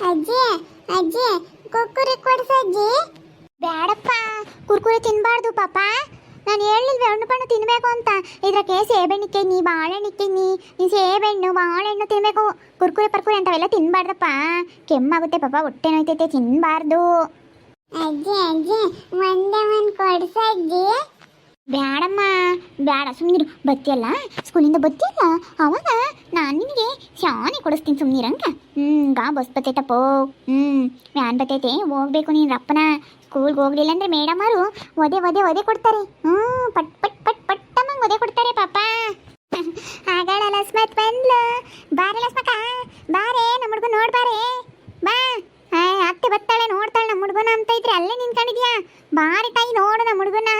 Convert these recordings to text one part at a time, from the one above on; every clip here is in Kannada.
ಅಜ್ಜಿ ಅಜ್ಜಿ ಕುರ್ಕುರೆ ಕೊಡ್ಸಜ್ಜಿ. ಬೇಡಪ್ಪ, ಕುರ್ಕುರೆ ತಿನ್ಬಾರ್ದು ಪಾಪ. ನಾನು ಹೇಳಿಲ್ವೇ ಹಣ್ಣು ಪಣ್ಣು ತಿನ್ಬೇಕು ಅಂತ. ಇದ್ರಕ್ಕೆ ಸೇಬೆಣ್ಣು ತಿನ್ನಿ, ಬಾಳೆಹಣ್ಣು ತಿನ್ನಿ. ನೀನು ಸೇಬೆಣ್ಣು ಬಾಳೆಹಣ್ಣು ತಿನ್ಬೇಕು. ಕುರ್ಕುರೆ ಪರ್ಕುರೆ ಅಂತವೆಲ್ಲ ತಿನ್ಬಾರ್ದಪ್ಪ, ಕೆಮ್ಮಾಗುತ್ತೆ ಪಾಪ, ಹೊಟ್ಟೆ ನೋಯ್ತೈತೆ, ತಿನ್ಬಾರ್ದು. ಅಜ್ಜಿ ಅಜ್ಜಿ ಒಂದೇ ಒಂದು ಕೊಡ್ಸಜ್ಜಿ. ಬೇಡಮ್ಮ ಬೇಡ, ಸುಮ್ಮನಿರು. ಬತ್ತಿಯಲ್ಲ, ಸ್ಕೂಲಿಂದ ಬತ್ತಿಯಲ್ಲ, ಅವಾಗ ನಾನು ನಿನಗೆ ಶಾನೆ ಕೊಡಿಸ್ತೀನಿ, ಸುಮ್ಮನಿರಂಗ. ಗಾ ಬಸ್ ಬತ್ತೈತಪ್ಪ. ವ್ಯಾನ್ ಬತ್ತೈತೆ, ಹೋಗ್ಬೇಕು. ನೀನು ರಪ್ಪನ ಸ್ಕೂಲ್ಗೆ ಹೋಗ್ಲಿಲ್ಲ ಅಂದರೆ ಮೇಡಮರು ಒದೆ ಒದೆ ಒದೆ ಕೊಡ್ತಾರೆ. ಪಟ್ ಪಟ್ ಪಟ್ ಪಟ್ಟಮ್ಮಂಗೆ ಒದೆ ಕೊಡ್ತಾರೆ ಪಾಪ. ಆಗಾಳ ಲಸ್ಮತ್ ಬಂದ್ಲು. ಬಾರೆ ಲಸ್ಮಕ್ಕ, ಬಾರೆ ನಮ್ಮ ಹುಡುಗ ನೋಡ್ಬಾರೆ, ಬಾ. ಅತ್ತೆ ಬತ್ತಾಳೆ, ನೋಡ್ತಾಳೆ ನಮ್ಮ ಹುಡುಗನ ಅಂತ ಇದ್ರೆ ಅಲ್ಲೇ ನಿಂತ್ಕೊಂಡಿದ್ಯಾ. ಬಾರಿ ತಾಯಿ, ನೋಡು ನಮ್ಮ ಹುಡುಗನ.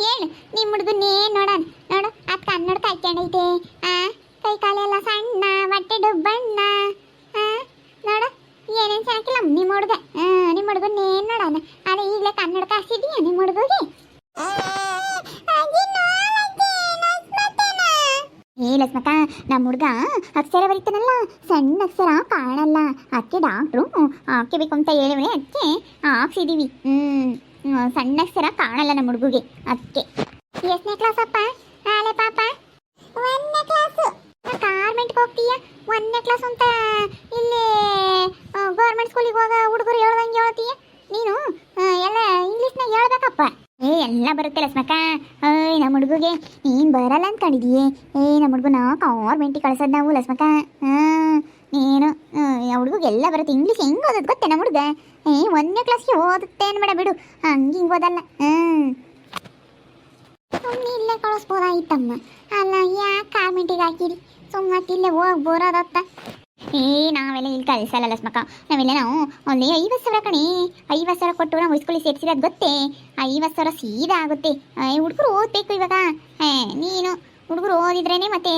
ಹೇಳು ನಿಮ್ಮ ಹುಡುಗನ್ನೇ ನೋಡೋಣ. ನೋಡು ಅದು ಕನ್ನಡ ಕಾಯ್ಕೊಂಡೈತೆ. ಕೈ ಕಾಲೆಲ್ಲ ಸಣ್ಣ, ಹೊಟ್ಟೆ ಡುಬ್ಬಣ್ಣ. ನೋಡು ಏನೇನು ಚೆನ್ನಾಗಿಲ್ಲ ನಿಮ್ಮ ಹುಡುಗ. ನಿಮ್ಮ ಹುಡುಗನ್ನೇ ನೋಡೋಣ. ಅದೇ ಈಗಲೇ ಕನ್ನಡ ಕಾಸಿದೀಯ ನಿಮ್ಮ ಹುಡುಗಿಗೆ. ಲಸ್ಮಕ್ಕ, ನಮ್ಮ ಹುಡುಗ ಅಕ್ಷರ ಬರೀತಾನಲ್ಲ, ಸಣ್ಣ ಅಕ್ಷರ ಕಾಣಲ್ಲ. ಅದಕ್ಕೆ ಡಾಕ್ಟ್ರು ಹಾಕಬೇಕು ಅಂತ ಹೇಳಿವೆ, ಅದಕ್ಕೆ ಹಾಕ್ಸಿದೀವಿ. ಸಣ್ಣ ಅಕ್ಷರ ಕಾಣಲ್ಲ ನಮ್ಮ ಹುಡುಗಿಗೆ, ಅದಕ್ಕೆ. ಎಷ್ಟನೇ ಕ್ಲಾಸಪ್ಪ? ಹಾಲೆ ಪಾಪ 1ನೇ ಕ್ಲಾಸು. ಕಾರ್ಮೆಂಟ್ಗೆ ಹೋಗ್ತೀಯ? 1ನೇ ಕ್ಲಾಸ್ ಅಂತ ಇಲ್ಲಿ ಗೌರ್ಮೆಂಟ್ ಸ್ಕೂಲಿಗೆ ಹೋಗ ಹುಡುಗರು ಹೇಳ್ದಂಗೆ ಹೇಳ್ತೀಯ ನೀನು. ಎಲ್ಲ ಇಂಗ್ಲೀಷ್ನಾಗ ಹೇಳ್ಬೇಕಪ್ಪ. ಎಲ್ಲ ಬರುತ್ತೆ ಲಸ್ಮಕ್ಕ. ನಮ್ಮ ಹುಡುಗಿಗೆ ಏನು ಬರಲ್ಲ ಅಂದ್ಕೊಂಡಿದೀಯೇ? ನಮ್ಮ ಹುಡುಗನ ಗೌರ್ಮೆಂಟಿಗೆ ಕಳ್ಸೋದು ನಾವು ಲಸ್ಮಕ್ಕ. ನೀನು ಹುಡುಗಿಗೆ ಎಲ್ಲ ಬರುತ್ತೆ. ಇಂಗ್ಲೀಷ್ ಹೆಂಗೆ ಓದೋದು ಗೊತ್ತೇ ನಮ್ಮ ಹುಡುಗ? 1ನೇ ಕ್ಲಾಸ್ಗೆ ಓದುತ್ತೆ ಅನ್ಬೇಡ ಬಿಡು, ಹಂಗೆ ಹಿಂಗೆ ಓದಲ್ಲ. ಸುಮ್ಮನೆ ಇಲ್ಲೇ ಕಳಿಸ್ಬೋದಾಗಿತ್ತಮ್ಮ. ಅಲ್ಲ, ಯಾಕೆ ಕಾರ್ಮೆಂಟಿಗೆ ಹಾಕಿರಿ? ಸುಮ್ಮನೆ ಇಲ್ಲೇ ಹೋಗಿ ಬರೋದತ್ತ. ನಾವೆಲ್ಲ ಇಲ್ಲಿ ಕಳಿಸಲ್ಲ ಲಸ್ಮಕ್ಕ. ನಾವು ಅಲ್ಲಿ 50,000 ಕಣಿ. 50,000 ಕೊಟ್ಟು ನಾವು ಸ್ಕೂಲಿಗೆ ಸೇರಿಸಿರೋದು ಗೊತ್ತೇ. 50,000 ಸೀದಾ ಆಗುತ್ತೆ. ಹುಡುಗರು ಓದಬೇಕು ಇವಾಗ. ನೀನು ಹುಡುಗರು ಓದಿದ್ರೇ ಮತ್ತೆ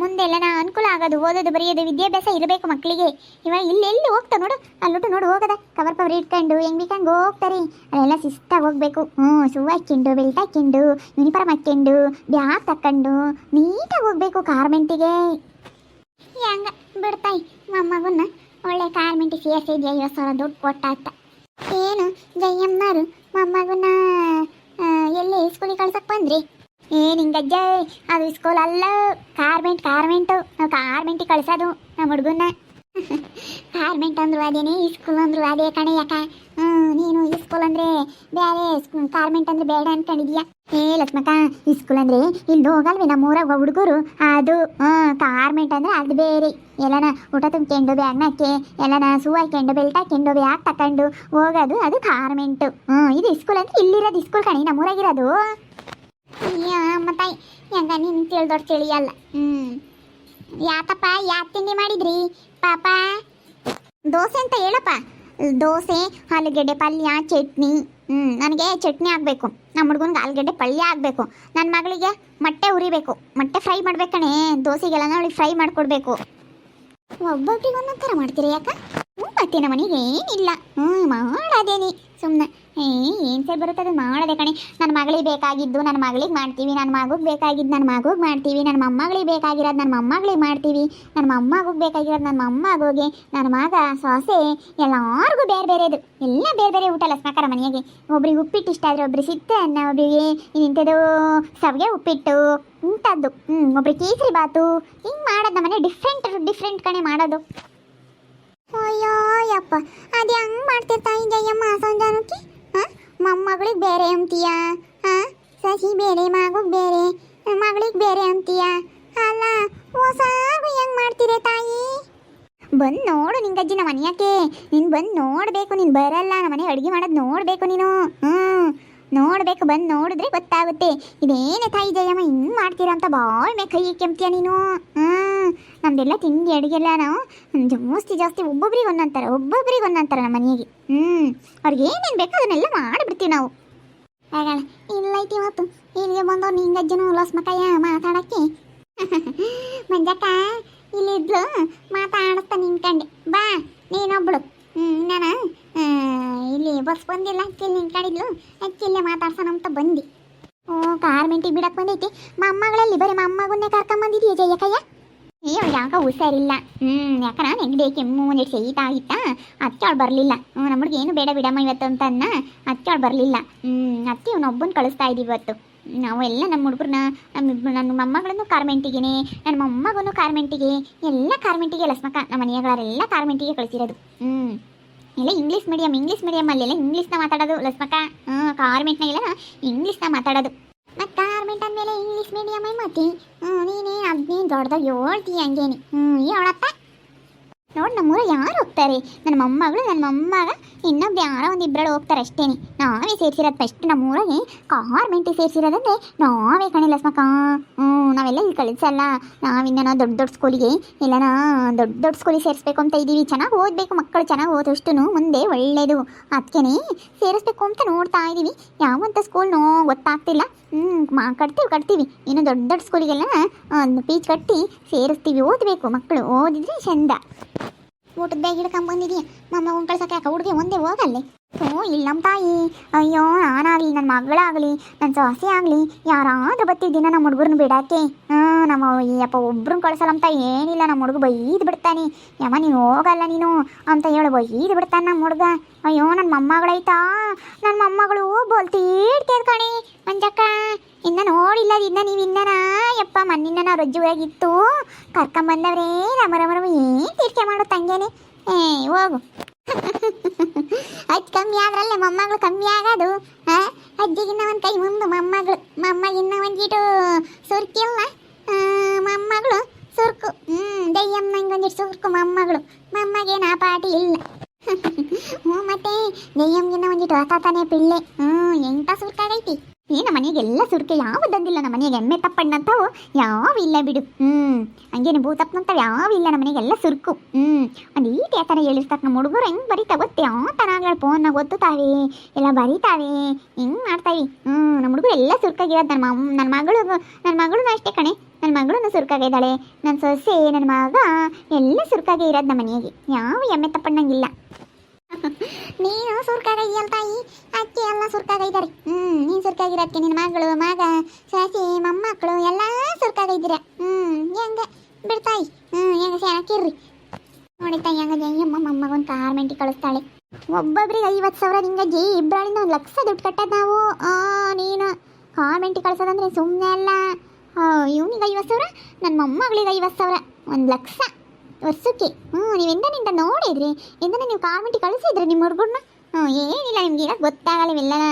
ಮುಂದೆ ಎಲ್ಲ ಅನುಕೂಲ ಆಗೋದು. ಓದೋದು ಬರೆಯೋದು ವಿದ್ಯಾಭ್ಯಾಸ ಇರಬೇಕು ಮಕ್ಕಳಿಗೆ. ಇವಾಗ ಇಲ್ಲೆಲ್ಲಿ ಹೋಗ್ತಾರೆ ನೋಡು, ಅಲ್ಲೊಟ್ಟು ನೋಡು ಹೋಗದ ಕವರ್ ಪವರ್ ಇಟ್ಕೊಂಡು ಹೆಂಗೆ ಬೇಕಂಗೆ ಹೋಗ್ತಾರೆ. ಅಲ್ಲೆಲ್ಲ ಶಿಸ್ತಾಗಿ ಹೋಗ್ಬೇಕು. ಶೂ ಹಾಕ್ಕೊಂಡು, ಬೆಲ್ಟ್ ಹಾಕ್ಕೊಂಡು, ಯೂನಿಫಾರ್ಮ್ ಹಾಕ್ಕೊಂಡು, ಬ್ಯಾಗ್ ತಕ್ಕೊಂಡು ನೀಟಾಗಿ ಹೋಗ್ಬೇಕು ಕಾರ್ಮೆಂಟಿಗೆ. ಹೆಂಗ ಬಿಡ್ತಾಯಿ ಮೊಮ್ಮಗನ್ನ ಒಳ್ಳೆ ಕಾರ್ಮೆಂಟಿಗೆ ಸೇರಿಸಿ 50,000 ದುಡ್ಡು ಕೊಟ್ಟಾತ. ಏನು ಜಯಮ್ಮನವರು ಮೊಮ್ಮಗನ್ನ ಎಲ್ಲಿ ಸ್ಕೂಲಿಗೆ ಕಳ್ಸಕ್ಕೆ ಬಂದ್ರಿ? ನಿಂಗಜ್ಜ, ಅದು ಸ್ಕೂಲ್ ಅಲ್ಲ, ಕಾರ್ಮೆಂಟು. ನಾವು ಕಾರ್ಮೆಂಟಿಗೆ ಕಳ್ಸೋದು ನಮ್ಮ ಹುಡುಗನ್ನ. ಕಾರ್ಮೆಂಟ್ ಅಂದ್ರು ಅದೇನೇ, ಸ್ಕೂಲ್ ಅಂದ್ರು ಅದೇ ಕಣೆ. ಯಾಕ ನೀನು ಈ ಸ್ಕೂಲ್ ಅಂದರೆ ಬೇರೆ, ಕಾರ್ಮೆಂಟ್ ಅಂದರೆ ಬೇಡ ಅನ್ಕೊಂಡಿದ್ಯಾ? ಲಕ್ಷ್ಮಕ್ಕ, ಈ ಸ್ಕೂಲ್ ಅಂದರೆ ಇಲ್ಲಿ ಹೋಗಲ್ವೇ ನಮ್ಮೂರಾಗ ಹುಡುಗರು? ಅದು ಕಾರ್ಮೆಂಟ್ ಅಂದರೆ ಅದು ಬೇರೆ. ಎಲ್ಲನ ಊಟ ತುಂಬ್ಕೊಂಡು ಬ್ಯಾಗ್ನ ಹಾಕಿ, ಎಲ್ಲನ ಶೂ ಹಾಕ್ಕೊಂಡು, ಬೆಲ್ಟ್ ಹಾಕ್ಕೊಂಡು, ಬ್ಯಾಗ್ ತಕೊಂಡು ಹೋಗೋದು ಅದು ಕಾರ್ಮೆಂಟು. ಇದು ಸ್ಕೂಲ್ ಅಂದರೆ ಇಲ್ಲಿರೋದು ಸ್ಕೂಲ್ ಕಣೆ, ನಮ್ಮೂರಾಗಿರೋದು. ಅಯ್ಯ ಮತ್ತಾಯಿ, ಹೆಂಗ ನೀನು ತಿಳಿದೋರು ತಿಳಿಯಲ್ಲ. ಯಾಕಪ್ಪ, ಯಾಕೆ ತಿಂಡಿ ಮಾಡಿದ್ರಿ ಪಾಪ? ದೋಸೆ ಅಂತ ಹೇಳಪ್ಪ. ದೋಸೆ, ಆಲೂಗೆಡ್ಡೆ ಪಲ್ಯ, ಚಟ್ನಿ. ನನಗೆ ಚಟ್ನಿ ಆಗಬೇಕು. ನಮ್ಮ ಹುಡುಗನಿಗೆ ಆಲೂಗೆಡ್ಡೆ ಪಲ್ಯ ಆಗಬೇಕು. ನನ್ನ ಮಗಳಿಗೆ ಮೊಟ್ಟೆ ಉರಿಬೇಕು, ಮೊಟ್ಟೆ ಫ್ರೈ ಮಾಡ್ಬೇಕಣೆ. ದೋಸೆಗೆಲ್ಲ ಅವಳಿಗೆ ಫ್ರೈ ಮಾಡಿಕೊಡ್ಬೇಕು. ಒಬ್ಬೊಬ್ರಿಗೆ ಒಂದೊಂದು ಥರ ಮಾಡ್ತೀರಿ ಯಾಕ? ಮತ್ತೆ ನಮ್ಮ ಮನೆಗೆ ಏನಿಲ್ಲ, ಮಾಡೋದೇನಿ ಸುಮ್ಮನೆ. ಏನು ಸರಿ ಬರುತ್ತೆ ಅದನ್ನು ಮಾಡೋದೆ ಕಣೆ. ನನ್ನ ಮಗಳಿಗೆ ಬೇಕಾಗಿದ್ದು ನನ್ನ ಮಗಳಿಗೆ ಮಾಡ್ತೀವಿ, ನನ್ನ ಮಗುಗೆ ಬೇಕಾಗಿದ್ದು ನನ್ನ ಮಗುಗೆ ಮಾಡ್ತೀವಿ, ನನ್ನ ಮೊಮ್ಮಗಳಿಗೆ ಬೇಕಾಗಿರೋದು ನನ್ನ ಮೊಮ್ಮಗಳಿಗೆ ಮಾಡ್ತೀವಿ, ನನ್ನ ಮೊಮ್ಮಗುಗೆ ಬೇಕಾಗಿರೋದು ನನ್ನ ಮೊಮ್ಮಗೋಗೆ, ನನ್ನ ಮಗ ಸೊಸೆ ಎಲ್ಲರಿಗೂ ಬೇರೆ ಬೇರೆದು, ಎಲ್ಲ ಬೇರೆ ಬೇರೆ ಊಟ ಲಸ್ಮಕ್ಕರ ಮನೆಯಾಗೆ. ಒಬ್ರಿಗೆ ಉಪ್ಪಿಟ್ಟು ಇಷ್ಟ ಆದರೆ ಒಬ್ರಿಗೆ ಸಿತ್ತೆ ಅನ್ನ, ಒಬ್ರಿಗೆ ಇಂಥದ್ದು ಸಬ್ಗೆ ಉಪ್ಪಿಟ್ಟು ಇಂಥದ್ದು, ಒಬ್ರಿಗೆ ಕೇಸರಿ ಬಾತು. ಹಿಂಗೆ ಮಾಡೋದು ನಮ್ಮ ಮನೆ ಡಿಫ್ರೆಂಟ್ ಕಣೆ ಮಾಡೋದು. ಅಯ್ಯೋ ಯಪ್ಪ, ಅದು ಹೆಂಗೆ ಮಾಡ್ತಿರ್ತಾಯಿ ಜಯಮ್ಮ ಸಂಜಾನಕ್ಕೆ? ಮೊಮ್ಮಗಳಿಗೆ ಬೇರೆ ಅಂತೀಯ, ಸಸಿ ಬೇರೆ, ಮಗುಗೆ ಬೇರೆ, ಮಗಳಿಗೆ ಬೇರೆ ಅಂತೀಯ. ಅಲ್ಲ ಹೊಸಾಗು ಹೆಂಗೆ ಮಾಡ್ತೀರ ತಾಯಿ? ಬಂದು ನೋಡು ನಿಂಗಜ್ಜಿ ನಮ್ಮ ಮನೆಯಾಕೆ. ನೀನು ಬಂದು ನೋಡಬೇಕು. ನೀನು ಬರಲ್ಲ ನಮ್ಮ ಮನೆ ಅಡುಗೆ ಮಾಡೋದು ನೋಡಬೇಕು ನೀನು. ನೋಡಬೇಕು, ಬಂದು ನೋಡಿದ್ರೆ ಗೊತ್ತಾಗುತ್ತೆ. ಇದೇನೇ ತಾಯಿ ಜಯಮ್ಮ ಹಿಂಗೆ ಮಾಡ್ತೀರಾ ಅಂತ ಭಾಳ ಮೇ ಕೈ ಕೆಂಪ್ತೀಯ ನೀನು. ನಮ್ದೆಲ್ಲ ತಿಂಡಿ ಅಡುಗೆಲ್ಲ ನಾವು ಜಾಸ್ತಿ ಒಬ್ಬೊಬ್ರಿಗೆ ಒಂದೊಂಥರ ನಮ್ಮ ಮನೆಗೆ. ಅವ್ರಿಗೆ ಏನೇನು ಬೇಕು ಅದನ್ನೆಲ್ಲ ಮಾಡಿಬಿಡ್ತೀವಿ ನಾವು. ಆಗೋಣ ಇಲ್ಲೈತಿ ಇವತ್ತು ಇಲ್ಲಿಗೆ ಬಂದವ್ರು ನಿಂಗಜ್ಜನು ಲಸ್ಮಕ್ಕಯ್ಯ ಮಾತಾಡೋಕ್ಕೆ. ಮಂಜಕ್ಕ ಇಲ್ಲಿದ್ಲು, ಮಾತಾಡಿಸ್ತಾ ನಿಂತ್ಕೊಂಡೆ. ಬಾ ನೀನೊಬ್ಳು. ನಾನು ಇಲ್ಲಿ ಬಸ್ ಬಂದಿಲ್ಲ, ಅಕ್ಕಿಲ್ಲಿ ನಿಂತ್ಕೊಂಡಿದ್ಲು, ಅಕ್ಕಿಲ್ಲೇ ಮಾತಾಡ್ಸೋಣ ಅಂತ ಬಂದು. ಕಾರ್ಮೆಂಟಿಗೆ ಬಿಡಕ್ಕೆ ಬಂದೈತಿ. ಮೊಮ್ಮಗಳಲ್ಲಿ ಬರೀ ಮೊಮ್ಮಗನ್ನೇ ಕರ್ಕೊಂಬಂದಿದೀಯ ಜಯಕಯ್ಯ? ಅಯ್ಯೋ ಯಾಕ ಹುಷಾರಿಲ್ಲ ಯಾಕನ ನೆಗಡಿ ಕೆಮ್ಮು ಒಂದಿಟ್ಟು ಶೀತ ಆಗಿತ್ತ ಅತ್ತೆ ಅವಳು ಬರಲಿಲ್ಲ ನಮ್ಮಡಿಗೆ ಏನು ಬೇಡ ಬಿಡಮ್ಮ ಇವತ್ತು ಅಂತ ಅನ್ನ ಅತ್ತೆ ಅವಳು ಬರಲಿಲ್ಲ ಅತ್ತೆ ಇವನೊಬ್ಬನ ಕಳಿಸ್ತಾ ಇದ್ದೀವಿ ಇವತ್ತು ನಾವು ಎಲ್ಲ ನಮ್ಮ ಹುಡುಗರನ್ನ ನನ್ನ ಮೊಮ್ಮಗಳನ್ನು ಕಾರ್ಮೆಂಟಿಗೆ ನನ್ನ ಮೊಮ್ಮಗನು ಕಾರ್ಮೆಂಟಿಗೆ ಎಲ್ಲ ಕಾರ್ಮೆಂಟಿಗೆ ಲಸ್ಮಕ್ಕ ನಮ್ಮ ಮನೆಯವರೆಲ್ಲ ಕಾರ್ಮೆಂಟಿಗೆ ಕಳಿಸಿರೋದು ಎಲ್ಲ ಇಂಗ್ಲೀಷ್ ಮೀಡಿಯಮ್ ಅಲ್ಲೆಲ್ಲ ಇಂಗ್ಲೀಷ್ನ ಮಾತಾಡೋದು ಲಸ್ಮಕ್ಕ ಕಾರ್ಮೆಂಟ್ನಾಗೆಲ್ಲ ಇಂಗ್ಲೀಷ್ನ ಮಾತಾಡೋದು ಮತ್ತು ಕಾರ್ಮೆಂಟ್ ಅಂದಮೇಲೆ ಇಂಗ್ಲೀಷ್ ಮೀಡಿಯಮ್ ಮತ್ತೆ ನೀನೇ ಅದನ್ನೇ ದೊಡ್ಡದಾಗ ಹೇಳ್ತೀಯ ಹಂಗೇನಿ ಹೇಳಪ್ಪ ನೋಡಿ ನಮ್ಮೂರ ಯಾರು ಹೋಗ್ತಾರೆ ನನ್ನ ಮೊಮ್ಮಗಳು ನನ್ನ ಮೊಮ್ಮಗ ಇನ್ನೊಬ್ಬ ಯಾರೋ ಒಂದು ಇಬ್ಬರು ಹೋಗ್ತಾರೆ ಅಷ್ಟೇನೆ ನಾವೇ ಸೇರಿಸಿರೋದು ಫಸ್ಟ್ ನಮ್ಮೂರಾಗೆ ಕಾರ್ಮೆಂಟಿಗೆ ಸೇರಿಸಿರೋದಂದ್ರೆ ನಾವೇ ಕಣಿಲ್ಲ ಸ್ಮಕ್ಕ ನಾವೆಲ್ಲ ಇಲ್ಲಿ ಕಳಿಸಲ್ಲ ನಾವಿನ್ನ ದೊಡ್ಡ ಸ್ಕೂಲಿಗೆ ಎಲ್ಲನ ದೊಡ್ಡ ಸ್ಕೂಲಿಗೆ ಸೇರಿಸ್ಬೇಕು ಅಂತ ಇದ್ದೀವಿ ಚೆನ್ನಾಗಿ ಓದಬೇಕು ಮಕ್ಕಳು ಚೆನ್ನಾಗಿ ಓದೋಷ್ಟು ಮುಂದೆ ಒಳ್ಳೆಯದು ಅದಕ್ಕೇ ಸೇರಿಸ್ಬೇಕು ಅಂತ ನೋಡ್ತಾ ಇದ್ದೀವಿ ಯಾವಂಥ ಸ್ಕೂಲ್ನೋ ಗೊತ್ತಾಗ್ತಿಲ್ಲ ಕಟ್ತೀವಿ ಇನ್ನು ದೊಡ್ಡ ಸ್ಕೂಲಿಗೆಲ್ಲ ಫೀಸ್ ಕಟ್ಟಿ ಸೇರಿಸ್ತೀವಿ ಓದಬೇಕು ಮಕ್ಕಳು ಓದಿದ್ರೆ ಚಂದ ಊಟದ ಬ್ಯಾಗ್ ಹಿಡ್ಕೊಂಬಂದಿದೀಯ ಮಮ್ಮ ಕಳ್ಸಕ್ಕೆ ಯಾಕೆ ಹುಡುಗಿ ಒಂದೇ ಹೋಗಲ್ಲೇ ಇಲ್ಲ ನಮ್ಮ ತಾಯಿ ಅಯ್ಯೋ ನಾನಾಗಲಿ ನನ್ನ ಮಗಳಾಗಲಿ ನನ್ನ ಸೊಸೆ ಆಗಲಿ ಯಾರಾದ್ರೂ ಬತ್ತಿದ್ದಿನ ನಮ್ಮ ಹುಡುಗರನ್ನ ಬಿಡಾಕೆ ನಮ್ಮ ಅಪ್ಪ ಒಬ್ರನ್ನ ಕಳ್ಸಲ್ಲ ತಾಯಿ ಏನಿಲ್ಲ ನಮ್ಮ ಹುಡುಗ ಬೈದು ಬಿಡ್ತಾನೆ ಯಮ್ಮ ನೀನು ಹೋಗಲ್ಲ ನೀನು ಅಂತ ಹೇಳು ಬೈದು ಬಿಡ್ತಾನೆ ನಮ್ಮ ಹುಡುಗ ಅಯ್ಯೋ ನನ್ನ ಮೊಮ್ಮಗಳೈತಾ ನನ್ನ ಮೊಮ್ಮಗಳು ಬೋಲ್ತೀಡ್ತೇದ ಕಣೆ ಮಂಜಕ್ಕ ಇನ್ನ ನೋಡಿಲ್ಲ ಇನ್ನ ನೀವು ಇನ್ನನ ಯಪ್ಪ ಮಣ್ಣಿನ ನಾವು ರಜ್ಜುವಾಗಿತ್ತು ಕರ್ಕೊಂಬಂದವ್ರೇ ರಮರಮರಮ ಏನು ತೀರ್ಕೆ ಮಾಡು ತಂಗೇನೆ ಹೋಗು ಅಜ್ಜಿ ಕಮ್ಮಿ ಆದ್ರಲ್ಲೇ ಮೊಮ್ಮಗಳು ಕಮ್ಮಿ ಆಗೋದು ಅಜ್ಜಿಗಿನ್ನ ಒಂದು ಕೈ ಮುಂದೆ ಮೊಮ್ಮಗಿನ್ನ ಒಂದಿಟ್ಟು ಸುರ್ಕಿಲ್ಲ ಮೊಮ್ಮಗಳು ಸುರ್ಕು ದಯ್ಯಮ್ಮ ನಂಗೆ ಒಂದಿಟ್ಟು ಸುರ್ಕು ಮೊಮ್ಮಗೇನು ಆ ಪಾಟಿ ಇಲ್ಲ ಮತ್ತೆ ದಯ್ಯಮ್ಗಿನ್ನ ಒಂದಿಟ್ಟು ಹೊತಾತಾನೆ ಪಿಳ್ಳೆ ಎಂತ ಸುರ್ಕಾಗೈತಿ ನಮ್ಮ ಮನೆಗೆಲ್ಲ ಸುರ್ಕೆ ಯಾವ ದಂದಿಲ್ಲ ನಮ್ಮ ಮನೆಗೆ ಎಮ್ಮೆ ತಪ್ಪಣ್ಣಂತಾವು ಯಾವ ಇಲ್ಲ ಬಿಡು ಹಂಗೇನು ಭೂತಪ್ಪನಂತಾವ ಯಾವ ಇಲ್ಲ ನಮ್ಮ ಮನೆಗೆಲ್ಲ ಸುರ್ಕು ಒಂದು ಈಟ್ ಯಾವ ಥರ ಹೇಳಿರ್ತಾರೆ ನಮ್ಮ ಹುಡುಗರು ಹೆಂಗೆ ಬರೀತಾ ಗೊತ್ತೇ ಯಾವ ಥರ ಫೋನ್ನಾಗ ಓದ್ತಾವೆ ಎಲ್ಲ ಬರೀತಾವೆ ಹೆಂಗೆ ಮಾಡ್ತಾವೆ ನಮ್ಮ ಹುಡುಗರು ಎಲ್ಲ ಸುರ್ಕಾಗಿರೋದು ನನ್ನ ಮಗಳು ಅಷ್ಟೇ ಕಣೆ ನನ್ನ ಮಗಳೂ ಸುರ್ಕಾಗಿದ್ದಾಳೆ ನನ್ನ ಸೊಸೆ ನನ್ನ ಮಗ ಎಲ್ಲ ಸುರ್ಕಾಗೇ ಇರೋದು ನಮ್ಮ ಮನೆಗೆ ಯಾವ ಎಮ್ಮೆ ತಪ್ಪಣ್ಣಂಗಿಲ್ಲ ನೀನು ಸುರ್ಕಾಗಿಯಲ್ ತಾಯಿ ಅಕ್ಕಿ ಎಲ್ಲ ಸುರ್ಕಾಗಿದ್ದಾರೆ ನೀನು ಸುರ್ಕಾಗಿರೋದಕ್ಕೆ ನಿನ್ನ ಮಗಳು ಮಗ ಸಸಿ ಮೊಮ್ಮಕ್ಕಳು ಎಲ್ಲ ಸುರ್ಕಾಗಿದ್ದೀರ ಹೆಂಗೆ ಬಿಡ್ತಾಯಿ ಹೆಂಗೆ ಚೆನ್ನಾಗಿರ್ರಿ ನೋಡಿ ತಾಯಿ ಹಂಗ ಅಯ್ಯಮ್ಮ ಮೊಮ್ಮಗೊಂದು ಕಾರ್ಮೆಂಟಿಗೆ ಕಳಿಸ್ತಾಳೆ ಒಬ್ಬೊಬ್ರಿಗೆ 50,000 ನಿಂಗೆ ಇಬ್ಬರಿಂದ 1,00,000 ದುಡ್ಡು ಕಟ್ಟೋದು ನಾವು ನೀನು ಕಾರ್ಮೆಂಟಿಗೆ ಕಳ್ಸೋದಂದ್ರೆ ಸುಮ್ಮನೆ ಅಲ್ಲ ಇವನಿಗೆ 50,000 ನನ್ನ ಮೊಮ್ಮಗಳಿಗೆ 50,000 1,00,000 ವರ್ಷಕ್ಕೆ ನೀವೆಂದನಿಂದ ನೋಡಿದ್ರಿ ಎಂದನ ನೀವು ಕಾರ್ಮೆಂಟಿಗೆ ಕಳಿಸಿದ್ರಿ ನಿಮ್ಮ ಹುಡುಗರನ್ನ ಏನಿಲ್ಲ ನಿಮ್ಗೆ ಈಗ ಗೊತ್ತಾಗಲ್ಲ ಇವೆಲ್ಲನ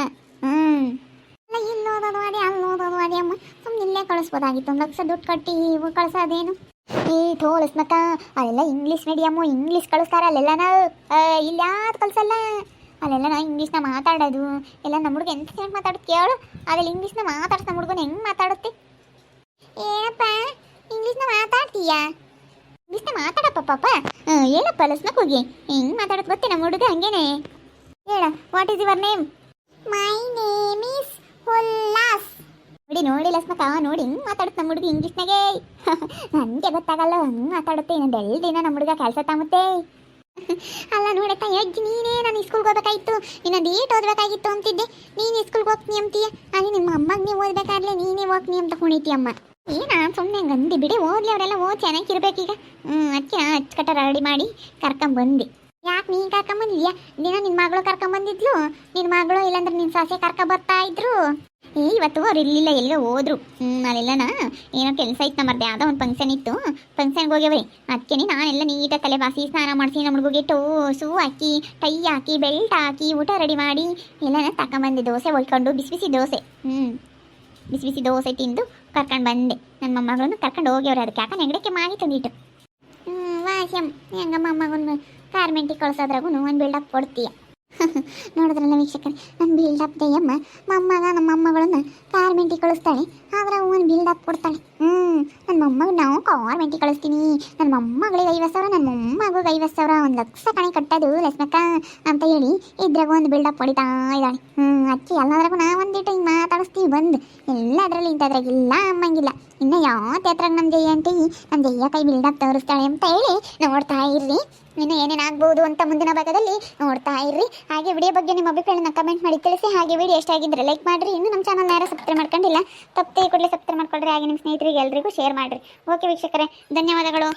ಇಲ್ಲಿ ಓದೋದು ಅದೇ ಅಲ್ಲಿ ಓದೋದು ಅದೇ ಅಮ್ಮ ಸುಮ್ಮನೆ ಇಲ್ಲೇ ಕಳಿಸ್ಬೋದಾಗಿತ್ತು 1,00,000 ದುಡ್ಡು ಕಟ್ಟಿ ಕಳಿಸೋದೇನು ತೋಳಿಸ್ಮಕ್ಕ ಅಲ್ಲೆಲ್ಲ ಇಂಗ್ಲೀಷ್ ಮೀಡಿಯಮ್ಮು ಇಂಗ್ಲೀಷ್ ಕಳಿಸ್ತಾರೆ ಅಲ್ಲೆಲ್ಲನ ಇಲ್ಲಿ ಯಾವ್ದು ಕಳಿಸಲ್ಲ ಅಲ್ಲೆಲ್ಲ ನಾ ಇಂಗ್ಲೀಷ್ನ ಮಾತಾಡೋದು ಎಲ್ಲ ನಮ್ಮ ಹುಡುಗ ಎಂತ ಚೆನ್ನಾಗಿ ಮಾತಾಡೋದು ಕೇಳು ಅದೆಲ್ಲ ಇಂಗ್ಲೀಷ್ನ ಮಾತಾಡ್ಸ ನಮ್ಮ ಹುಡುಗನ ಹೆಂಗೆ ಮಾತಾಡುತ್ತೆ ಏನಪ್ಪ ಇಂಗ್ಲೀಷ್ನ ಮಾತಾಡ್ತೀಯಾ ಇಂಗ್ಲೀಷ್ನ ಮಾತಾಡಪ್ಪ ಪಾಪ ಹೇಳಪ್ಪ ಲಸ್ಮಕ್ ಹೋಗಿ ಹೆಂಗೆ ಮಾತಾಡೋದು ಗೊತ್ತೇ ನಮ್ಮ ಹುಡುಗ ಹಂಗೇನೆ ಹೇಳ what is your name my name is Ullas ನೋಡಿ ಲಸ್ಮಕ್ಕ ನೋಡಿ ಹೆಂಗೆ ಮಾತಾಡುತ್ತೆ ನಮ್ಮ ಹುಡುಗ ಇಂಗ್ಲೀಷ್ನಾಗೆ ನನಗೆ ಗೊತ್ತಾಗಲ್ಲ ಹಂಗೆ ಮಾತಾಡುತ್ತೆ ಇನ್ನೊಂದು 2 ದಿನ ನಮ್ಮ ಹುಡುಗ ಕೆಲಸ ತಾಮುತ್ತೆ ಅಲ್ಲ ನೋಡಕ್ಕ ಅಜ್ಜಿ ನೀನೇ ನಾನು ಸ್ಕೂಲ್ಗೆ ಹೋಗ್ಬೇಕಾಗಿತ್ತು ಇನ್ನೊಂದು ಏಟ್ ಓದಬೇಕಾಗಿತ್ತು ಅಂತಿದ್ದೆ ನೀನು ಸ್ಕೂಲ್ಗೆ ಹೋಗ್ತೀನಿ ಅಂತೀಯ ಅಲ್ಲಿ ನಿಮ್ಮ ಅಮ್ಮಗೆ ನೀವು ಓದಬೇಕಾದ್ರೆ ನೀನೇ ಹೋಗ್ತೀನಿ ಅಂತ ಕುಣಿತೀಯಮ್ಮ ನಾನು ಸುಮ್ಮನೆ ಗಂದಿ ಬಿಡಿ ಓದ್ಲಿ ಅವರೆಲ್ಲ ಓದ್ ಚೆನ್ನಾಗಿರ್ಬೇಕೀಗ ಅದಕ್ಕೆ ಅಚ್ಚುಕಟ್ಟ ರೆಡಿ ಮಾಡಿ ಕರ್ಕೊಂಬಂದು ಯಾಕೆ ನೀನು ಕರ್ಕೊಂಬಂದಿದ್ಯಾ ದಿನ ನಿನ್ನ ಮಗಳು ಕರ್ಕೊಂಬಂದಿದ್ಲು ನಿನ್ನ ಮಗಳು ಇಲ್ಲಾಂದ್ರೆ ನಿನ್ನ ಸೊಸೆ ಕರ್ಕೊಂಬರ್ತಾ ಇದ್ರು ಇವತ್ತು ಅವ್ರು ಇರಲಿಲ್ಲ ಎಲ್ಲೋ ಹೋದ್ರು ಅಲ್ಲೆಲ್ಲನ ಏನೋ ಕೆಲಸ ಇತ್ತು ನಮ್ಮದು ಯಾವುದೋ ಒಂದು ಫಂಕ್ಷನ್ ಇತ್ತು ಫಂಕ್ಷನ್ಗೆ ಹೋಗ್ಯವ್ರಿ ಅದಕ್ಕೆ ನಾನೆಲ್ಲ ನೀಟಾಗಿ ತಲೆ ಬಾಸಿ ಸ್ನಾನ ಮಾಡಿಸಿ ನಮ್ಮ ಹುಡುಗಿಗೆ ಶೂ ಹಾಕಿ ಟೈ ಹಾಕಿ ಬೆಲ್ಟ್ ಹಾಕಿ ಊಟ ರೆಡಿ ಮಾಡಿ ಎಲ್ಲನ ತಗೊಂಬಂದೆ ದೋಸೆ ಹೊಯ್ಕೊಂಡು ಬಿಸಿ ಬಿಸಿ ದೋಸೆ ಬಿಸಿ ಬಿಸಿ ದೋಸೆ ತಿಂದು ಕರ್ಕೊಂಡು ಬಂದೆ ನನ್ನ ಮೊಮ್ಮಗಳನ್ನು ಕರ್ಕೊಂಡು ಹೋಗ್ಯವ್ರಿ ಅದಕ್ಕೆ ಯಾಕೆ ನೆಗಡಕ್ಕೆ ಮಾಡಿ ತಂದಿಟ್ಟು ವಾಸ್ಯಮ್ ಹೆಂಗ ಮೊಮ್ಮಗನ್ನು ಕಾರ್ಮೆಂಟಿಗೆ ಕಳ್ಸೋದ್ರಾಗೂ ಒಂದು ಬಿಲ್ಡಪ್ ಕೊಡ್ತೀಯ ನೋಡಿದ್ರಲ್ಲ ವೀಕ್ಷಕರೇ ನಮ್ಮ ಬಿಲ್ಡಪ್ ದಯ್ಯಮ್ಮ ನಮ್ಮ ಮೊಮ್ಮಗಳನ್ನ ಕಾರ್ಮೆಂಟಿಗೆ ಕಳಿಸ್ತಾಳೆ ಆದ್ರೆ ಒಂದು ಬಿಲ್ಡಪ್ ಕೊಡ್ತಾಳೆ ನನ್ನ ಮೊಮ್ಮಗ ನಾವು ಕಾರ್ಮೆಂಟಿಗೆ ಕಳಿಸ್ತೀನಿ ನನ್ನ ಮೊಮ್ಮಗಳಿಗೆ 50,000 ನನ್ನ ಮೊಮ್ಮಗಳಿಗೆ 50,000 1,00,000 ಕಣೆ ಕಟ್ಟೋದು ಲಕ್ಷ್ಮಕ್ಕ ಅಂತ ಹೇಳಿ ಇದ್ರಾಗ ಒಂದು ಬಿಲ್ಡಪ್ ಹೊಡಿತಾ ಇದ್ದಾಳೆ ಅಕ್ಕಿ ಎಲ್ಲದ್ರಾಗೂ ನಾವು ಒಂದಿಟ್ಟು ಹಿಂಗೆ ಮಾತಾಡಿಸ್ತೀವಿ ಬಂದು ಎಲ್ಲದರಲ್ಲಿ ಇಂಥದ್ರಾಗಿಲ್ಲ ಅಮ್ಮಂಗಿಲ್ಲ ಇನ್ನು ಯಾವ ಥೇತ್ರಾಗ ನಮ್ಮ ದಯ್ಯ ಅಂತ ನಮ್ಮ ದಯ್ಯ ಕೈ ಬಿಲ್ಡಪ್ ತೋರಿಸ್ತಾಳೆ ಅಂತ ಹೇಳಿ ನೋಡ್ತಾ ಇರ್ರಿ ಇನ್ನು ಏನೇನು ಆಗ್ಬೋದು ಅಂತ ಮುಂದಿನ ಭಾಗದಲ್ಲಿ ನೋಡ್ತಾ ಇರ್ರಿ. ಹಾಗೆ ವಿಡಿಯೋ ಬಗ್ಗೆ ನಿಮ್ಮ ಅಭಿಪ್ರಾಯನ ಕಮೆಂಟ್ ಮಾಡಿ ತಿಳಿಸಿ. ಹಾಗೆ ವಿಡಿಯೋ ಇಷ್ಟ ಆಗಿದ್ರೆ ಲೈಕ್ ಮಾಡಿರಿ. ಇನ್ನು ನಮ್ಮ ಚಾನಲ್ ಯಾರು ಸಬ್ಸ್ಕ್ರೈಬ್ ಮಾಡ್ಕೊಂಡಿಲ್ಲ ತಪ್ಪದೆ ಕೂಡಲೇ ಸಬ್ಸ್ಕ್ರೈಬ್ ಮಾಡ್ಕೊಳ್ರಿ. ಹಾಗೆ ನಿಮ್ಮ ಸ್ನೇಹಿತರಿಗೆ ಎಲ್ರಿಗೂ ಶೇರ್ ಮಾಡಿರಿ. ಓಕೆ ವೀಕ್ಷಕರೇ, ಧನ್ಯವಾದಗಳು.